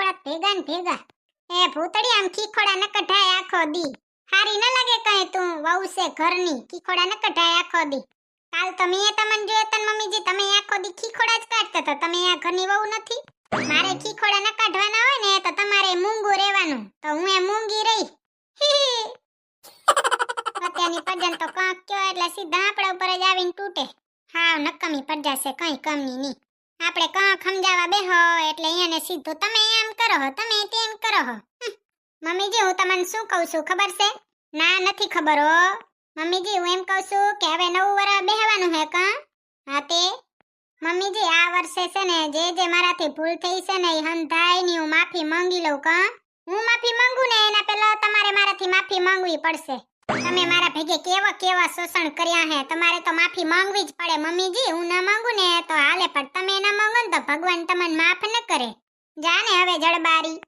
ખીખોડા ભેગા ને ભેગા. એ ભૂતડી આમ ખીખોડા ન કઢાય આખો દી. હારી ન લાગે કઈ તું વહુ છે ઘરની ખીખોડા ન કઢાય આખો દી. કાલ તો મેં તમને જોયો તન મમ્મીજી તમે આખો દી ખીખોડા જ કાઢતા હતા. તમે આ ઘરની વહુ નથી. મારે ખીખોડા ન કાઢવાના હોય ને તો તમારે મૂંગું રહેવાનું. તો હું એ મૂંગી રહી. અત્યારની પજન તો કાંક કયો એટલે સીધા આપણા ઉપર જ આવીને તૂટે. હાવ નકમી પડ્યા છે કઈ કમની ની. આપણે કાં સમજાવવા બેહો એટલે એને સીધું તમે એમ કરો હો તમે તેમ કરો હો. મમ્મીજી હું તમને શું કહું છું ખબર છે? ના નથી ખબર હો મમ્મીજી. હું એમ કહું છું કે હવે નવું વર્ષ બેહવાનું હે કાં? હા તે મમ્મીજી આ વર્ષે છે ને જે મારાથી ભૂલ થઈ છે ને એ હંધાઈની હું માફી માંગી લઉં કાં? હું માફી માંગુ ને એના પહેલા તમારે મારાથી માફી માંગવી પડશે. તમે મારા ભેગે કેવા શોષણ કર્યા હે તમારે તો માફી માંગવી જ પડે મમ્મીજી. હું ના માંગુ ને તો હાલે પણ તમે ના માંગો ને તો ભગવાન તમને માફ ન કરે. જાને હવે જડબારી.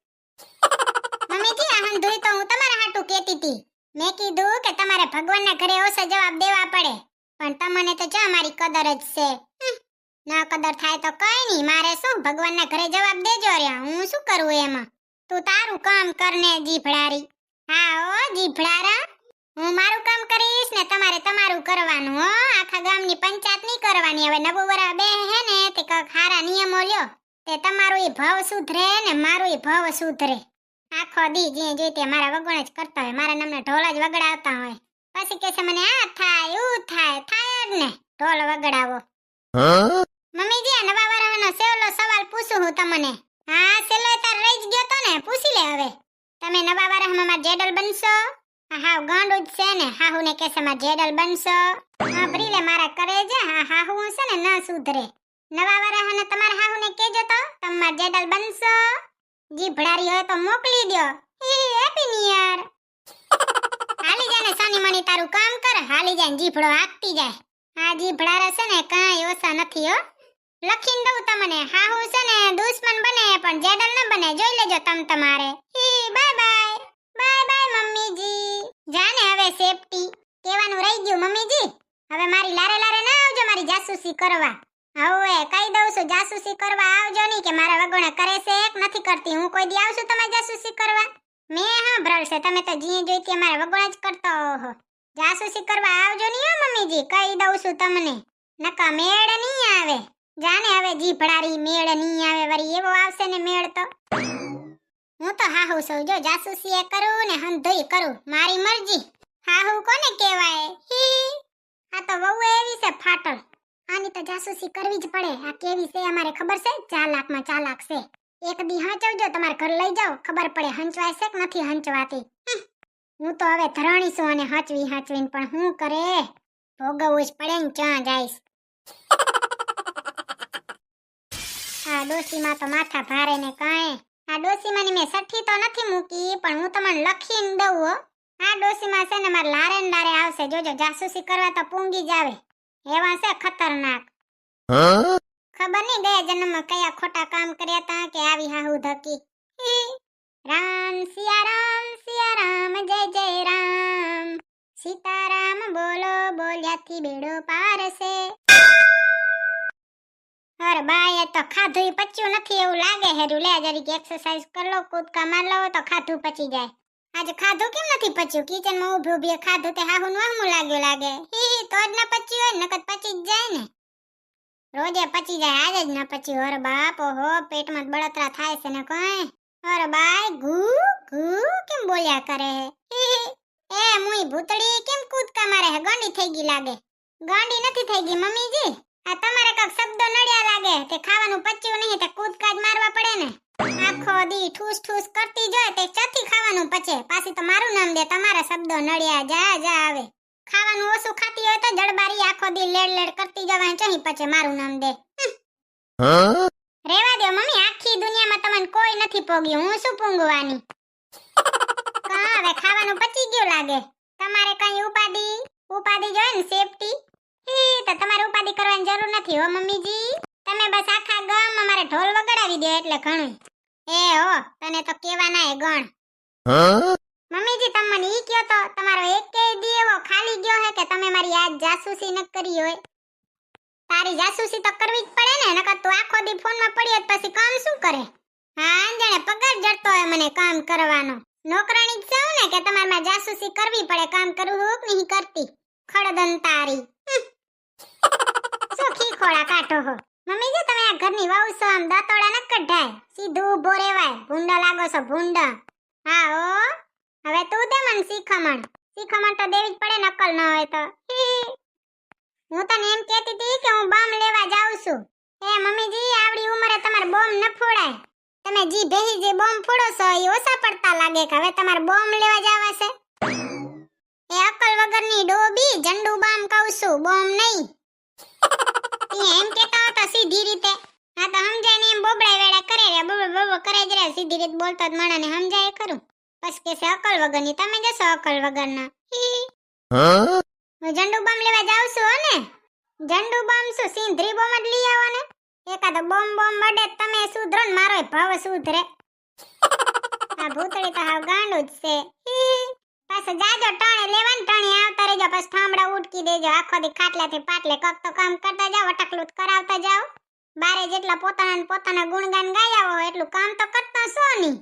મમ્મીજી આ હંધુઈ તો હું તમારા હાટું કહેતી હતી. મેં કીધું કે તમારે ભગવાનના ઘરે ઓછો જવાબ દેવા પડે પણ તમને તો જો મારી કદર જ છે. ના કદર થાય તો કઈ નહીં મારે શું ભગવાનના ઘરે જવાબ દેજો રે. હું શું કરું એમાં? તું તારું કામ કરને જીભડારી. હા ઓ જીભડારા હું મારું કામ કરીશ ને તમારે તમારું કરવાનું હો. આખા ગામની પંચાયત નહીં કરવાની. હવે નવું વરા બે હે ને તે કઈક ખારા નિયમો લ્યો તે તમારું ઈ ભાવ સુધરે ને મારું ઈ ભાવ સુધરે. આખો દી જે જોઈતે મારા વગણ જ કરતા હોય મારા નામના ઢોલ જ વગડાવતા હોય. પછી કે છે મને આ થાય એવું થાય જ ને ઢોલ વગડાવો. મમ્મીજી આ નવા વરાનો સેવલો સવાલ પૂછું હું તમને. હા સેલો તાર રહી જ ગયો તો ને પૂછી લે હવે. તમે નવા વરામાં માર જેડલ બનશો? હાવ ગાંડું જ છે ને. હાહુ ને કેસે માં જેડલ બનશો. હા ભરીલે મારા કરે છે. હાહુ છે ને ન સુધરે. નવા વરાહને તમારા હાહુ ને કેજો તો તમાર જેડલ બનશો. જીભડારી હોય તો મોકલી દયો. Happy new year. હાલી જાને સાની મની તારું કામ કર. હાલી જાને જીભડો આગતી જાય. આ જીભડારા છે ને કાંઈ ઓછા નથી હો. લખીને દઉં તમને. હાહુ છે ને દુશ્મન બને પણ જેડલ ન બને. જોઈ લેજો તમારે. Bye bye. બાય બાય મમ્મીજી. જાને હવે સેફટી કેવાનું રહી ગયું મમ્મીજી. હવે મારી લારે ના આવજો મારી જાસૂસી કરવા. હવે કહી દઉં છું જાસૂસી કરવા આવજો નહીં કે મારા વગોણા કરે છે એક નથી કરતી. હું કોઈ દી આવશું તમારી જાસૂસી કરવા? મેં સાંભળ્યું છે તમે તો જીએ જોઈતી મારા વગોણા જ કરતા હો. જાસૂસી કરવા આવજો નહીં હો મમ્મીજી. કહી દઉં છું તમને નકા મેળ નહીં આવે. જાને હવે જીભડારી મેળ નહીં આવે વરી એવો આવશે ને મેળ તો. હું તો હાહુ સૌ જો જાસૂસી એ કરું ને હંધોઈ કરું મારી મરજી. હાહુ કોને કહેવાય? આ તો વહુ એવી છે ફાટલ. આની તો જાસૂસી કરવી જ પડે. આ કેવી છે અમારે ખબર છે? ચાલાકમાં ચાલાક છે. એક દી હંચવજો તમારે ઘર લઈ જાઓ ખબર પડે હંચવાય છે કે નથી હંચવાતી. હું તો હવે ધરાણી છું અને હંચવીને પણ હું કરે ભોગવવું જ પડે ને ક્યાં જઈશ. આ ડોસીમાં તો માથા ભારે ને કાંઈ. આ ડોસીમાંની મેં સઠ્ઠી તો નથી મૂકી પણ હું તમને લખીને દઉં હો. આ ડોસીમાં છે ને મારે લારે ને લારે આવશે. જોજો જાસૂસી કરવા તો પૂંગી જ આવે એવા છે ખતરનાક. ખબર નહીં ગયા જન્મમાં કયા ખોટા કામ કર્યા તા કે આવી હાહુ ધકી. રામ સિયા રામ જય જય રામ. સીતારામ બોલો બોલ્યાથી બેડો પાર છે. અરે બાય તો ખાધું પચ્યું નથી એવું લાગે હેરું. લે જરીક એક્સરસાઇઝ કર લો કૂદકા માર લો તો ખાધું પચી જાય. આજે ખાધું કેમ નથી પચ્યું? કિચન માં ઊભી ખાધું તે હાહુ નું હમું લાગ્યું લાગે. તો જ ના પચ્યું હોય નકર પચી જ જાય ને. રોજે પચી જાય આજે જ ના પચ્યું. અરે બાપ ઓહો પેટમાં બળતરા થાય છે ને કઈ. અરે બાય ઘૂ કેમ બોલ્યા કરે હે? એ મુઈ ભૂતડી કેમ કૂદકા મારે હે? ગાંડી થઈ ગઈ લાગે. ગાંડી નથી થઈ ગઈ મમ્મીજી. આ તમારે કાક શબ્દો નડ્યા લાગે તે ખાવાનું પચ્યું નહીં તે કૂદકા જ મારવા પડે ને. આખો દી ઠૂસ કરતી જોય તે ચથી ખાવાનું પચે. પાછી તો મારું નામ દે તમારા શબ્દો નડ્યા જા આવે. ખાવાનું ઓછું ખાતી હોય તો જડબારી આખો દી લેડ કરતી જવાય ચહી પચે મારું નામ દે. રેવા દો મમ્મી આખી દુનિયામાં તમને કોઈ નથી પોગ્યું. હું શું પૂંગવાની? કા હવે ખાવાનું પચી ગયું લાગે. તમારે કઈ ઉપાડી જોય ને સેફટી. તો તમારે ઉપાડી કરવાની જરૂર નથી હો મમ્મીજી. તમે બસ આખા ગામમાં મારે ઢોલ વગાડાવી દો એટલે ઘણું. એ હો તને તો કેવાના એ ગણ. મમ્મીજી તમે મને ઈ કયો તો તમારો એકેય દી એવો ખાલી ગયો હે કે તમે મારી આજ જાસૂસી ન કરી હોય? તારી જાસૂસી તો કરવી જ પડે ને નકર તું આખો દી ફોનમાં પડી હોત પછી કામ શું કરે? હા જાણે પગાર જડતો હોય મને કામ કરવાનો. નોકરાણી જ છું ને કે તમારમાં જાસૂસી કરવી પડે, કામ કરવું હોય કે નહીં કરતી. ખડદંતારી શું ખીખોડા કાઢો હો. મમ્મી જો તમે આ ઘરની વહુ છો, આમ દાંતોડા ન કઢાય, સીધું ઊભો રહેવાય. ભૂંડા લાગો છો ભૂંડા. હા ઓ હવે તું દે મને શીખમણ. શીખમણ તો દેવી જ પડે, નકલ ન હોય તો. હું તને એમ કહેતી હતી કે હું બોમ્બ લેવા જાઉં છું. એ મમ્મીજી આવડી ઉંમરે તમારે બોમ્બ ન ફોડાય. તમે જી ભેહી જે બોમ્બ ફોડો છો એ ઓછા પડતા લાગે કે હવે તમારે બોમ્બ લેવા જવા છે. એ અકલ વગરની ડોબી, જંડુ બામ કહું છું, બોમ્બ નહીં. એમ કેતા હતા સીધી રીતે. હા તો સમજાય ને એમ બોબડા વેડા કરે રે, બોબો કરે જ રે. સીધી રીતે બોલતો જ માણાને સમજાય ખરું. બસ કે છે અકલ વગરની. તમે જશો અકલ વગરના. હું જંડુ બામ લેવા જાઉં છું હો ને. જંડુ બામ શું સિંધરી બોમ જ લઈ આવો ને. એકાદ બોમ વડે તમે સુધરો ને મારો ભાવ સુધરે. આ ભૂતળી તો હાવ ગાંડું જ છે. પાછા જાજો ટાણે લેવાન ટાણે આવતા રહેજો. પછી ઠામડા ઉટકી દેજો. આખો દી ખાટલાથી પાટલે કક તો કામ કરતા જાવ, અટકલું કરાવતા જાવ. બારે જેટલા પોતાના ગુણગાન ગાયા હોય એટલું કામ તો કરતા છો નહીં.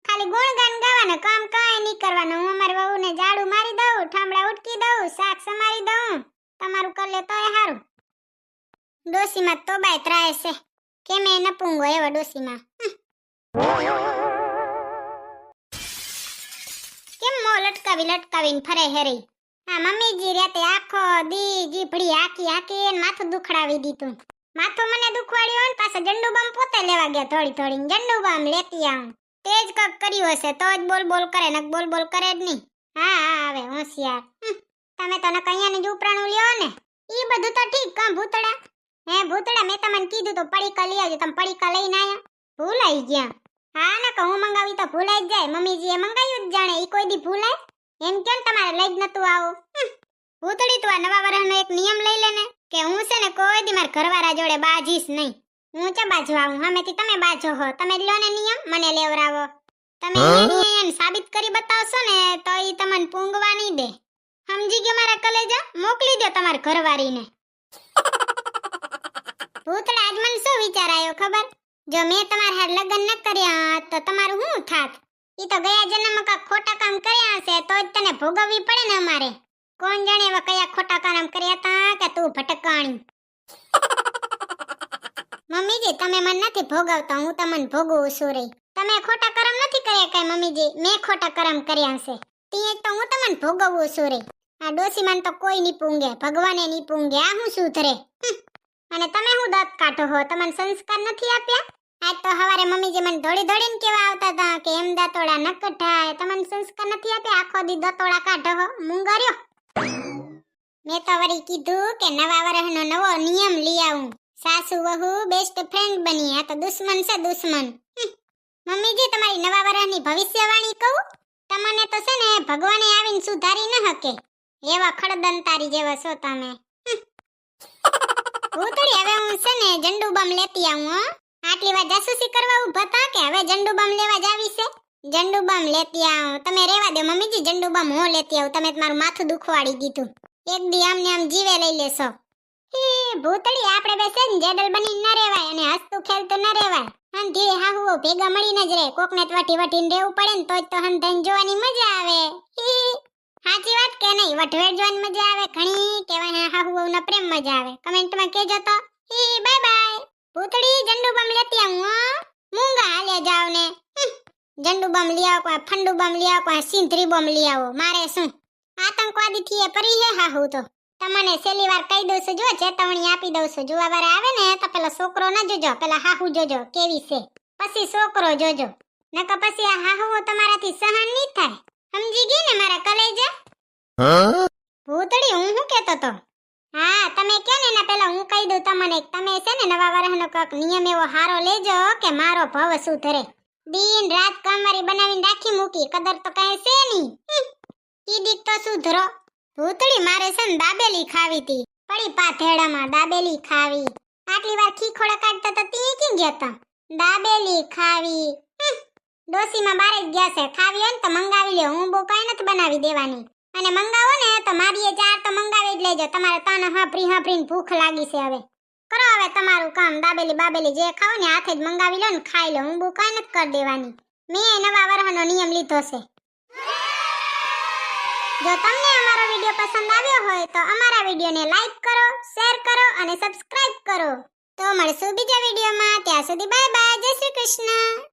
ખાલી ગુણગાન ગાવાને, કામ કાંઈ નહીં કરવાનું. હું અમારી વહુને ઝાડુ મારી દઉં, ઠામડા ઉટકી દઉં, શાક સમારી દઉં. તમારું કર લે તોય હારું. ડોસીમાં તો બાય ત્રાય છે. કેમે ન પૂંગો એવો ડોસીમાં. કેમ મો લટકાવીને ફરે હેરી. હા મમ્મીજી રાતે આખો દી જીભડી હાકી માથું દુખડાવી દીધું. માથું મને દુખવાડ્યું ને પાછા જંડુ બામ પોતે લેવા ગયા થોડી જંડુ બામ લેતી આવું. તેજ કક કર્યું હશે તો જ બોલ કરે, નક બોલ કરે જ નહીં. હા આવે હોશિયાર. તમે તો નક અહીંયાની જ ઉપરાણું લ્યો ને. ઈ બધું તો ઠીક કાં ભૂતડા. હે ભૂતડા મેં તમને કીધું તો પડીકા લઈ આવજો. તમે પડીકા લઈને આયા ભૂલાઈ ગયા. હા ને કહું મંગાવી તો ભૂલાઈ જ જાય. મમ્મીજીએ મંગાવ્યું જ જાણે. ઈ કોઈ દી ભૂલાય એમ કેમ તમારે લઈ જ નતું આવું. ભૂતડી તું આ નવા વર્ષનો એક નિયમ લઈ લે ને કે હું છે ને કોઈ દી મારા ઘરવાળા જોડે બાજીશ નહીં. હું ચા બાજુ આવું. હમેથી તમે બાજો હો. તમે લ્યો ને નિયમ, મને લેવરાવો. તમે એને સાબિત કરી બતાવશો ને તો ઈ તમને પૂંગવા નહીં દે. સમજી ગયો મારા કલેજા? મોકલી દો તમારા ઘરવાળીને. ભૂતડા આજ મને શું વિચાર આવ્યો ખબર? જો મેં તમારા હાર લગ્ન ન કર્યા તો તમારું શું થાત? ઈ તો ગયા જન્મમાં કાંઈક ખોટા કામ કર્યા હશે તો જ તને ભોગવવી પડે ને અમારે. કોણ જાણે એવા કયા ખોટા કામ કર્યા તા કે તું ભટકાણી. મમ્મીજી તમે મને નથી ભોગવતા, હું તમને ભોગવું છું રે. તમે ખોટા કર્મ નથી કર્યા કઈ મમ્મીજી, મેં ખોટા કર્મ કર્યા છે. તી તો હું તમને ભોગવું છું રે. આ ડોસી મને તો કોઈ નહીં પૂંગે, ભગવાને નહીં પૂંગે. આ હું સુધરે. અને તમે હું દાંત કાઢો હો? તમને સંસ્કાર નથી આપ્યા? આજ તો હવારે મમ્મીજી મને દોડીને કેવા આવતા હતા કે એમ દાંતોડા ન કઢાય. તમને સંસ્કાર નથી આપ્યા? આખો દી દાંતોડા કાઢો હો મૂંગાર્યો. મેં તો વળી કીધું કે નવા વર્ષનો નવો નિયમ લઈ આવું. સાસુ વહુ બેસ્ટ ફ્રેન્ડ બની. આ તો દુશ્મન છે દુશ્મન. મમ્મીજી તમારી નવા વર્ષની ભવિષ્યવાણી કહું? તમને તો છે ને ભગવાને આવીને સુધારી ન હકે. એવા ખડદંતારી જેવા છો તમે. ભૂતળી હવે હું છે ને જંડુ બમ લેતી આવું હો. આટલી વાર જાસૂસી કરવા ઊભા હતા કે હવે જંડુ બમ લેવા જાવી છે? જંડુ બમ લેતી આવું. તમે રેવા દો મમ્મીજી, જંડુ બમ હું લેતી આવું. તમે તમારું માથું દુખવાડી દીધું. એક દી આમને આમ જીવે લઈ લેશો. ભૂતળી આપણે બે છે ને જેડલ બની ન રહેવાય અને હસતું ખેલતું ન રહેવાય. ધીરે હાહુઓ ભેગા મળીને જ રહે. કોકને વટીને રહેવું પડે ને તો જ તો હંધાઈને જોવાની મજા આવે. સાચી વાત કે નહીં? વટવેટ જોવાની મજા આવે ઘણી. કેવાય હાહુઓ ના પ્રેમ મજા આવે. કમેન્ટમાં કહેજો તો. Bye bye. ભૂતળી જંડુ બમ લેતી આવું હો. મૂંગા હાલે જાવ ને. જંડુ બમ લઈ આવો, કોઈ ફંડુ બમ લઈ આવો, કોઈ સિંધરી બમ લઈ આવો. મારે શું આતંકવાદી થી પરી હે હાહુ તો. તમને છેલ્લી વાર કહી દઉં છું, જો ચેતવણી આપી દઉં છું. જોવા વારે આવે ને તો પેલા છોકરો ન જોજો, પેલા હાહુ જોજો કેવી છે. પછી છોકરો જોજો. નકર પછી આ હાહુ તમારાથી સહન નહીં થાય. સમજી ગઈ ને મારા કલેજા? ભૂતળી હું શું કહેતો તો? હા તમે કે ને એના પેલા હું કહી દઉં તમને. તમે છે ને નવા વર્ષનો કોક નિયમ એવો હારો લેજો કે મારો ભવ સુધરે. દિન રાત કામવારી બનાવીને રાખી મૂકી. કદર તો કઈ છે નહીં. ઈ દીક તો સુધરો. ભૂતળી મારે છે ને દાબેલી ખાવી તી. પડી પાથેડામાં દાબેલી ખાવી. આટલી વાર ખીખોડા કાઢતા તો તી ક્યાં ગયા તા? દાબેલી ખાવી. ડોસીમાં બારે જ ગયા છે. ખાવી હોય ને તો મંગાવી લ્યો. હું બહુ કઈ નથી બનાવી દેવાની. અને મંગાવો ને તો મારીએ 4 તો મંગાવી જ લેજો. તમારે તાને હાંભરીને ભૂખ લાગી છે હવે. કરો હવે તમારું કામ. દાબેલી બાબેલી જે ખાવ ને હાથે જ મંગાવી લો ને ખાઈ લો. હું બહુ કાંઈ નથી કરી દેવાની. મેં નવા વરહનો નિયમ લીધો છે. જો તમને અમારો વિડિયો પસંદ આવ્યો હોય તો અમારા વિડિયોને લાઈક કરો, શેર કરો અને સબસ્ક્રાઇબ કરો. તો મળશું બીજા વિડિયોમાં. ત્યાં સુધી બાય બાય. જય શ્રી કૃષ્ણ.